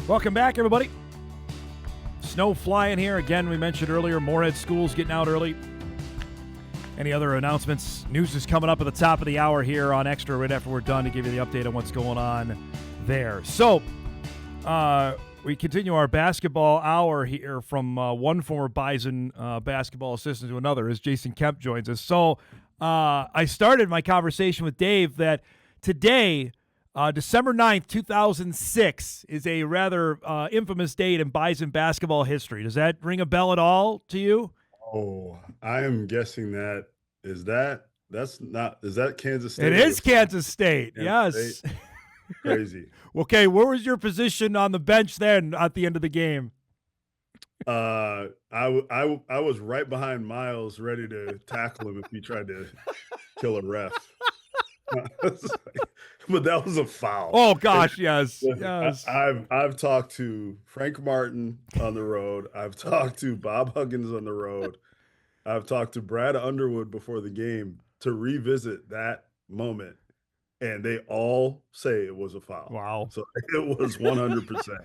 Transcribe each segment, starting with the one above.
Welcome back, everybody. Snow flying here. Again, we mentioned earlier, Moorhead School's getting out early. Any other announcements? News is coming up at the top of the hour here on Extra right after we're done to give you the update on what's going on there. So, we continue our basketball hour here from one former Bison basketball assistant to another as Jason Kemp joins us. So, I started my conversation with Dave that today, December 9th, 2006, is a rather infamous date in Bison basketball history. Does that ring a bell at all to you? Oh, I am guessing is that Kansas State? It is Kansas State. Yes. State? Crazy. Okay, where was your position on the bench then at the end of the game? I was right behind Miles, ready to tackle him if he tried to kill a ref. But that was a foul. Oh gosh, yes. Yes. I've talked to Frank Martin on the road. I've talked to Bob Huggins on the road. I've talked to Brad Underwood before the game to revisit that moment, and they all say it was a foul. Wow. So it was 100%.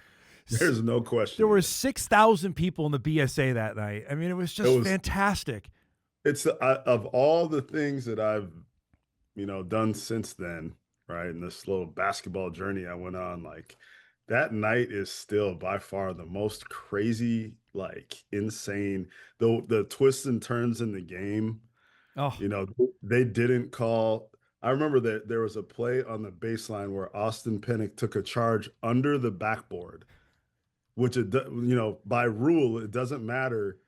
There's no question. There were 6,000 people in the BSA that night. I mean, it was just fantastic. It's of all the things that I've done since then, right? And this little basketball journey I went on, like that night is still by far the most crazy, like insane. The twists and turns in the game. Oh, they didn't call. I remember that there was a play on the baseline where Austin Pinnock took a charge under the backboard, which by rule it doesn't matter.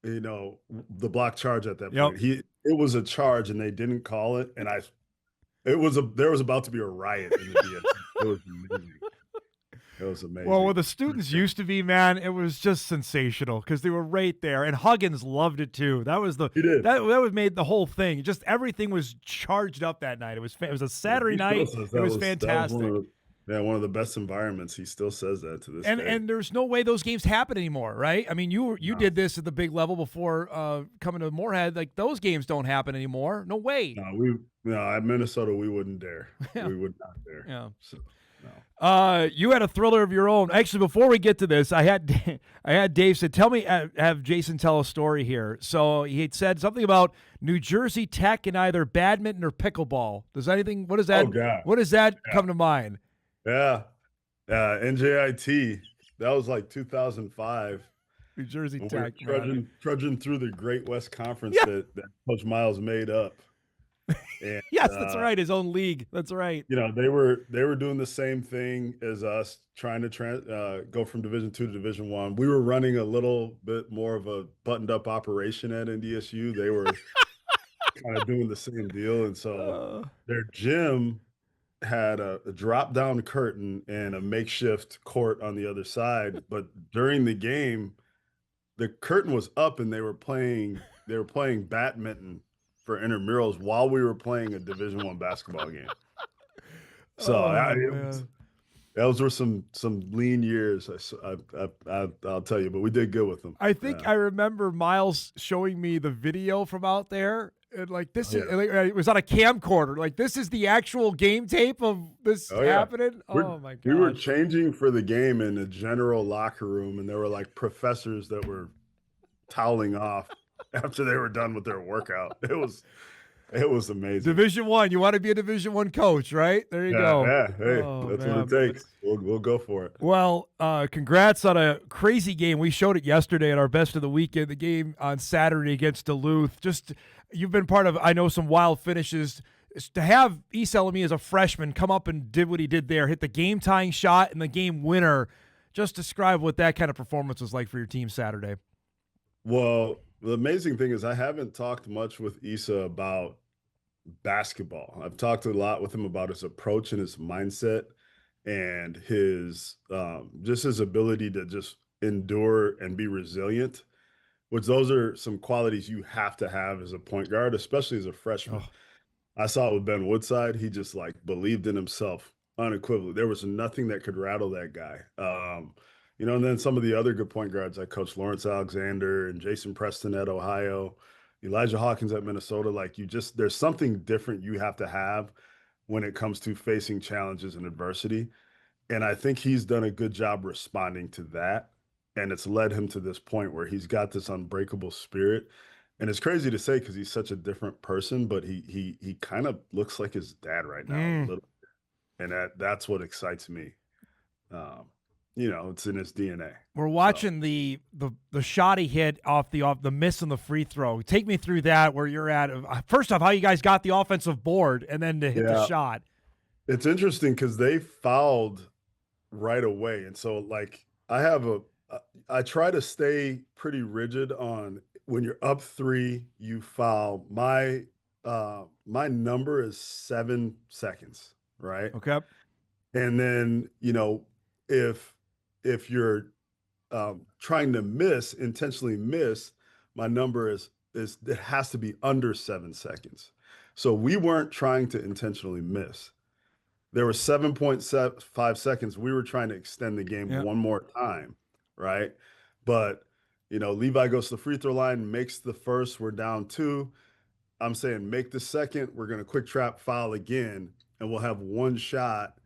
The block charge at that point. It was a charge and they didn't call it, and there was about to be a riot in the BSA. It was amazing. It was amazing. Well, where the students used to be, man, it was just sensational because they were right there, and Huggins loved it too. That was that made the whole thing. Just everything was charged up that night. It was a Saturday night. It was fantastic. One of the best environments. He still says that to this day. And there's no way those games happen anymore, right? I mean, you did this at the big level before coming to Moorhead. Like those games don't happen anymore. No way. No, at Minnesota we wouldn't dare. Yeah. We would not dare. Yeah. So, no. You had a thriller of your own. Actually, before we get to this, I had Dave said, "Tell me, have Jason tell a story here." So he had said something about New Jersey Tech in either badminton or pickleball. What does that? Oh God. What does that come to mind? Yeah. NJIT. That was like 2005. New Jersey Tech. Trudging through the Great West Conference that Coach Miles made up. And, yes, that's right. His own league. That's right. They were doing the same thing as us, trying to go from Division II to Division I. We were running a little bit more of a buttoned up operation at NDSU. They were kind of doing the same deal, and so their gym had a drop down curtain and a makeshift court on the other side. But during the game, the curtain was up and they were playing badminton for intramurals while we were playing a Division I basketball game. So those were some lean years. I'll tell you, but we did good with them. I think I remember Miles showing me the video from out there. And like this it was on a camcorder. Like this is the actual game tape of this happening. Oh my god! We were changing for the game in the general locker room, and there were like professors that were toweling off after they were done with their workout. It was amazing. Division I. You want to be a Division I coach, right? There you go. Yeah. Hey, that's what it takes. We'll go for it. Well, congrats on a crazy game. We showed it yesterday at our Best of the Weekend. The game on Saturday against Duluth. Just. You've been part of, I know, some wild finishes. To have Issa Elmi as a freshman come up and did what he did there, hit the game-tying shot and the game winner, just describe what that kind of performance was like for your team Saturday. Well, the amazing thing is I haven't talked much with Issa about basketball. I've talked a lot with him about his approach and his mindset and his just his ability to just endure and be resilient. Which those are some qualities you have to have as a point guard, especially as a freshman. I saw it with Ben Woodside. He just like believed in himself unequivocally. There was nothing that could rattle that guy. And then some of the other good point guards like Coach Lawrence Alexander and Jason Preston at Ohio, Elijah Hawkins at Minnesota. Like there's something different you have to have when it comes to facing challenges and adversity. And I think he's done a good job responding to that. And it's led him to this point where he's got this unbreakable spirit. And it's crazy to say because he's such a different person, but he kind of looks like his dad right now a Mm. little. And that's what excites me. Um, it's in his DNA. We're So watching the shot he hit off the miss on the free throw. Take me through that where you're at. First off, how you guys got the offensive board and then to hit the yeah, shot. it's interesting because they fouled right away. And so like I try to stay pretty rigid on when you're up three, you foul. My number is 7 seconds, right? Okay. And then, if you're trying to intentionally miss, my number is it has to be under 7 seconds. So we weren't trying to intentionally miss. There was 7.5 seconds. We were trying to extend the game Yeah. one more time, right? But, Levi goes to the free throw line, makes the first, we're down two. I'm saying make the second, we're going to quick trap foul again, and we'll have one shot.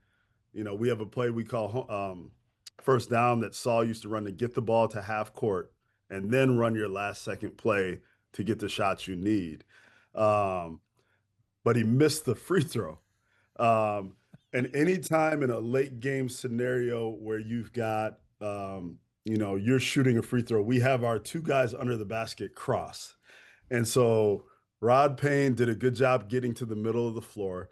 We have a play we call first down that Saul used to run to get the ball to half court and then run your last second play to get the shots you need. Um, but he missed the free throw. Um, and anytime in a late game scenario where you've got, you're shooting a free throw, we have our two guys under the basket cross. And so Rod Payne did a good job getting to the middle of the floor.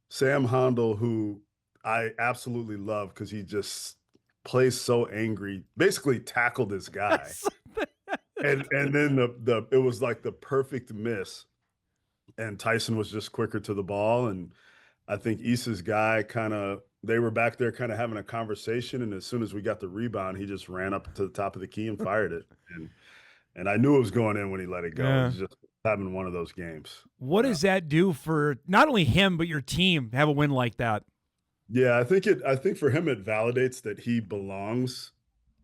Sam Hondel, who I absolutely love because he just plays so angry, basically tackled this guy. And then it was like the perfect miss. And Tyson was just quicker to the ball. And I think Issa's guy they were back there kind of having a conversation. And as soon as we got the rebound, he just ran up to the top of the key and fired it. And I knew it was going in when he let it go. It Yeah. was just having one of those games. What does that do for not only him but your team have a win like that? Yeah, I think for him it validates that he belongs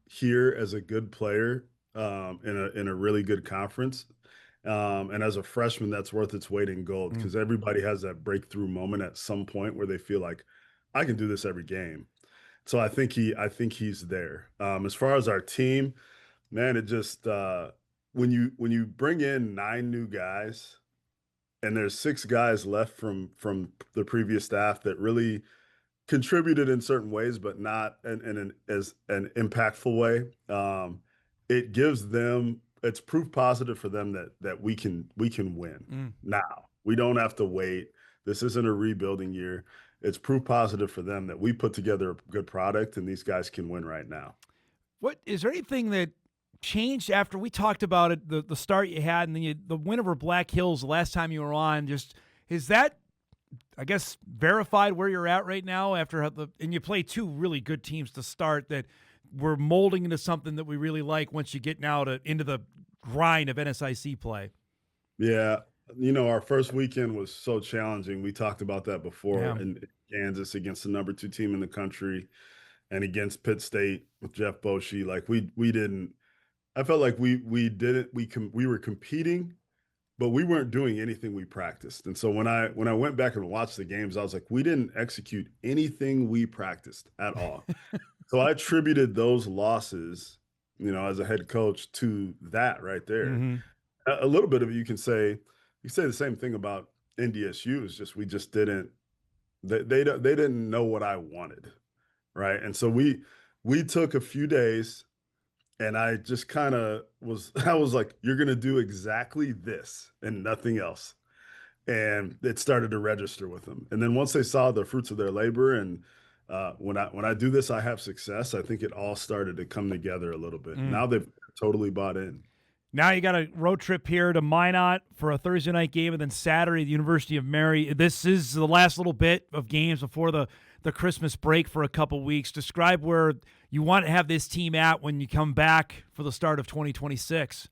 here as a good player in a really good conference. And as a freshman, that's worth its weight in gold Mm. because everybody has that breakthrough moment at some point where they feel like I can do this every game. So I think he's there. As far as our team, man, it just when you bring in 9 new guys and there's 6 guys left from the previous staff that really contributed in certain ways, but not in as an impactful way. It gives them it's proof positive for them that we can win now. We don't have to wait. This isn't a rebuilding year. It's proof positive for them that we put together a good product and these guys can win right now. What is there anything that changed after we talked about it, the start you had, and then the win over Black Hills the last time you were on? Just is that, I guess, verified where you're at right now after and you play two really good teams to start that we're molding into something that we really like once you get now into the grind of NSIC play? Yeah. Our first weekend was so challenging. We talked about that before Yeah. in Kansas against the number 2 team in the country and against Pitt State with Jeff Boschee. Like we didn't I felt like we didn't we were competing, but we weren't doing anything we practiced. And so when I went back and watched the games, I was like, we didn't execute anything we practiced at all. So I attributed those losses, as a head coach to that right there. Mm-hmm. A little bit of it you say the same thing about NDSU is just we just didn't they didn't know what I wanted, right? And so we took a few days and I just kind of I was like, you're going to do exactly this and nothing else. And it started to register with them. And then once they saw the fruits of their labor and when I do this, I have success. I think it all started to come together a little bit. Now they've totally bought in. Now you got a road trip here to Minot for a Thursday night game, and then Saturday, the University of Mary. This is the last little bit of games before the Christmas break for a couple weeks. Describe where you want to have this team at when you come back for the start of 2026.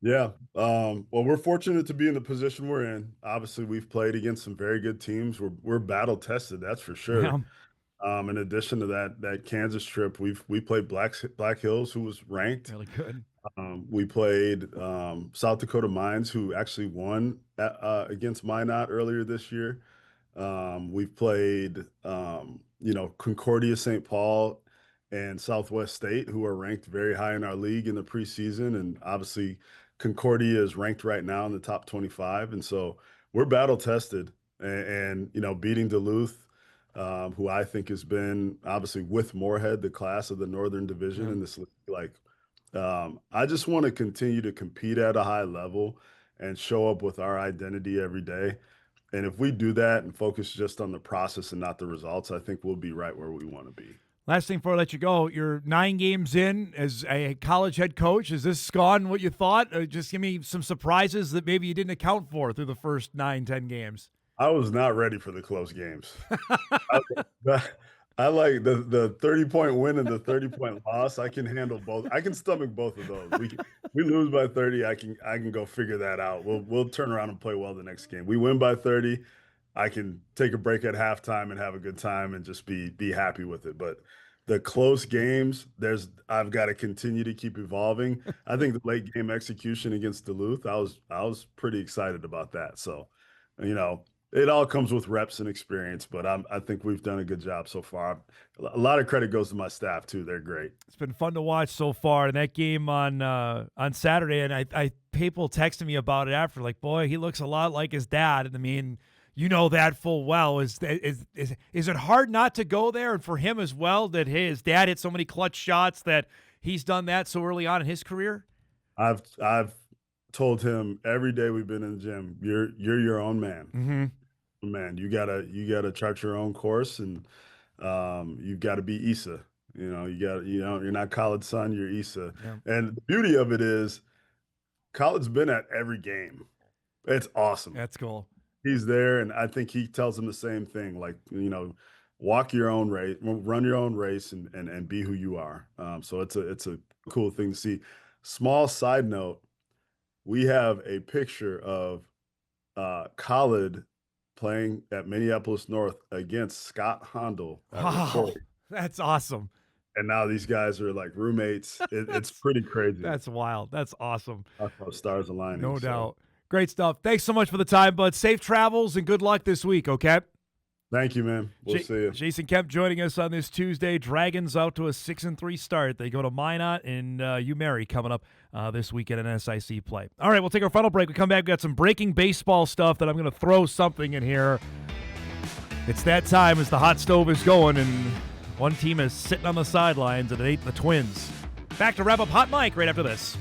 Yeah. Well, we're fortunate to be in the position we're in. Obviously, we've played against some very good teams. We're battle tested, that's for Yeah, sure. In addition to that Kansas trip, we played Black Hills, who was ranked. really good. We played South Dakota Mines, who actually won against Minot earlier this year. We've played, Concordia St. Paul and Southwest State, who are ranked very high in our league in the preseason. And obviously, Concordia is ranked right now in the top 25. And so we're battle tested. Beating Duluth, who I think has been obviously with Moorhead, the class of the Northern Division Yeah. in this league, I just want to continue to compete at a high level and show up with our identity every day. And if we do that and focus just on the process and not the results, I think we'll be right where we want to be. Last thing before I let you go, you're 9 games in as a college head coach. Has this gone what you thought? Just give me some surprises that maybe you didn't account for through the first 9, 10 games. I was not ready for the close games. I, I like the 30-point win and the 30-point loss. I can handle both. I can stomach both of those. We lose by 30. I can go figure that out. We'll turn around and play well the next game. We win by 30. I can take a break at halftime and have a good time and just be happy with it. But the close games, I've got to continue to keep evolving. I think the late game execution against Duluth, I was pretty excited about that. So, it all comes with reps and experience, but I think we've done a good job so far. A lot of credit goes to my staff too. They're great. It's been fun to watch so far. And that game on Saturday, and I people texted me about it after, like, boy, he looks a lot like his dad. And I mean, you know that full well. Is it hard not to go there, and for him as well, that his dad hit so many clutch shots that he's done that so early on in his career? I've told him every day we've been in the gym, you're your own man. Mm-hmm. Man, you gotta chart your own course, and you've got to be Issa. You're not Khaled's son, you're Issa. Yeah. And the beauty of it is, Khaled's been at every game. It's awesome. That's cool. He's there, and I think he tells them the same thing. Like, walk your own race, run your own race, and be who you are. So it's a cool thing to see. Small side note: we have a picture of Khaled playing at Minneapolis North against Scott Hondel. Wow, that's awesome. And now these guys are like roommates. It's pretty crazy. That's wild. That's awesome. That's how stars aligning. No doubt. Great stuff. Thanks so much for the time, bud. Safe travels and good luck this week, okay? Thank you, man. We'll see you. Jason Kemp joining us on this Tuesday. Dragons out to a 6-3 start. They go to Minot and UMary coming up this weekend in SIC play. All right, we'll take our final break. We come back. We've got some breaking baseball stuff that I'm going to throw something in here. It's that time as the hot stove is going, and one team is sitting on the sidelines, and it ain't the Twins. Back to wrap up Hot Mike right after this.